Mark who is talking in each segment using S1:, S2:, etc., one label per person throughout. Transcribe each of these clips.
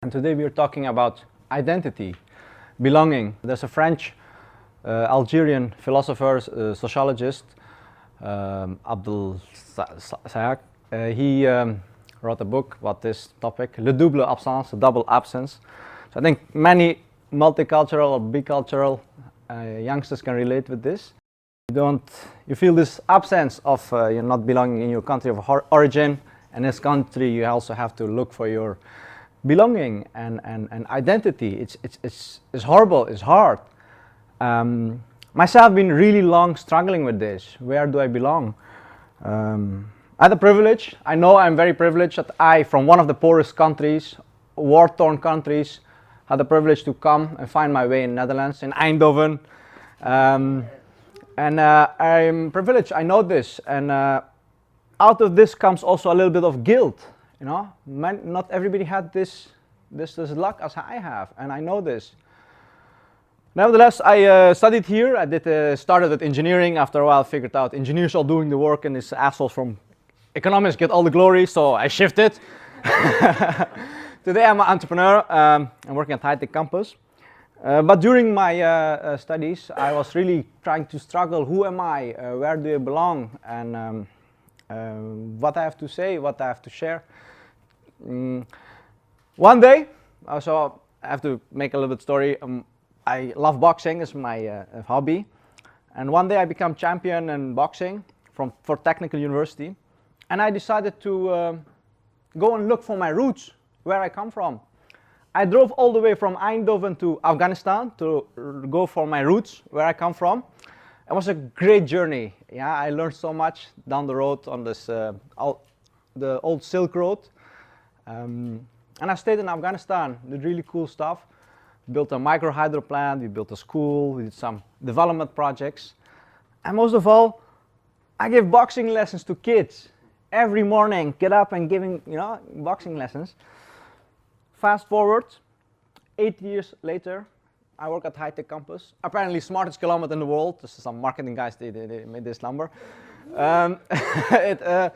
S1: And today we are talking about identity, belonging. There's a French, Algerian philosopher, sociologist, Abdel Sayag. He wrote a book about this topic, Le double absence, the double absence. So I think many multicultural or bicultural youngsters can relate with this. You feel this absence of you're not belonging in your country of origin, and in this country you also have to look for your belonging and identity. It's horrible, it's hard. Myself, I've been really long struggling with this. Where do I belong? I had the privilege, I know I'm very privileged that I, from one of the poorest countries, war-torn countries, had the privilege to come and find my way in Netherlands, in Eindhoven. And I'm privileged, I know this, and out of this comes also a little bit of guilt, you know. Not everybody had this luck as I have, and I know this. Nevertheless, I studied here. I started with engineering. After a while, figured out engineers are doing the work, and these assholes from economics get all the glory, so I shifted. Today I'm an entrepreneur. I'm working at high-tech campus. But during my studies, I was really trying to struggle. Who am I? Where do I belong? And what I have to say, what I have to share. One day, so I have to make a little bit story. I love boxing, it's my hobby. And one day I became champion in boxing for Technical University. And I decided to go and look for my roots, where I come from. I drove all the way from Eindhoven to Afghanistan to go for my roots, where I come from. It was a great journey. Yeah, I learned so much down the road on this the old Silk Road. And I stayed in Afghanistan, did really cool stuff. Built a micro hydro plant, we built a school, we did some development projects. And most of all, I gave boxing lessons to kids. Every morning, get up and giving, boxing lessons. Fast forward, 8 years later, I work at high-tech campus. Apparently smartest kilometer in the world. This is some marketing guys, they made this number. I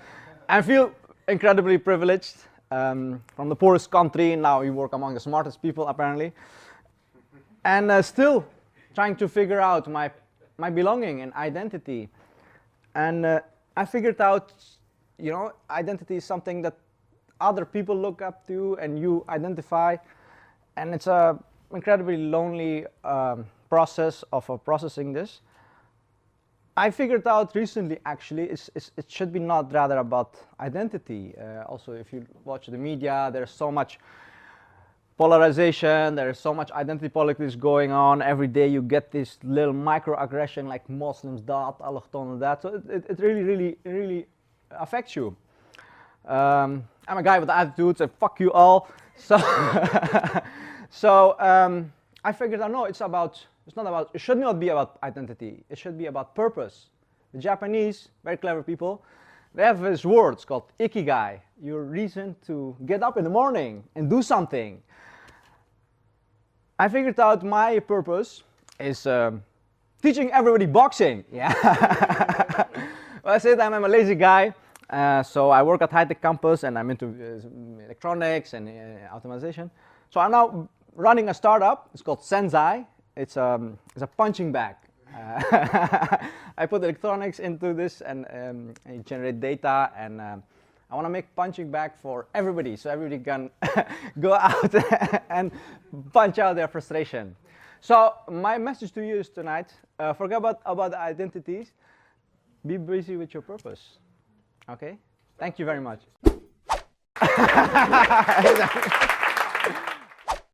S1: feel incredibly privileged. From the poorest country, now we work among the smartest people apparently. And still trying to figure out my belonging and identity. And I figured out, identity is something that other people look up to and you identify. And it's a incredibly lonely process of processing this. I figured out recently, actually, it should be not rather about identity. Also, if you watch the media, there's so much polarization, there's so much identity politics going on. Every day you get this little microaggression like Muslims that, allochtonen that. So it really affects you. I'm a guy with attitudes and fuck you all. So, I figured out, no, it should not be about identity. It should be about purpose. The Japanese, very clever people, they have this word, it's called ikigai, your reason to get up in the morning and do something. I figured out my purpose is teaching everybody boxing. Yeah. Well, I said I'm a lazy guy, so I work at high-tech campus and I'm into electronics and automation. So I'm now running a startup. It's called Sensei. It's a punching bag. I put electronics into this and generate data, and I want to make punching bag for everybody, so everybody can go out and punch out their frustration. So my message to you is tonight: forget about the identities. Be busy with your purpose. Okay? Thank you very much.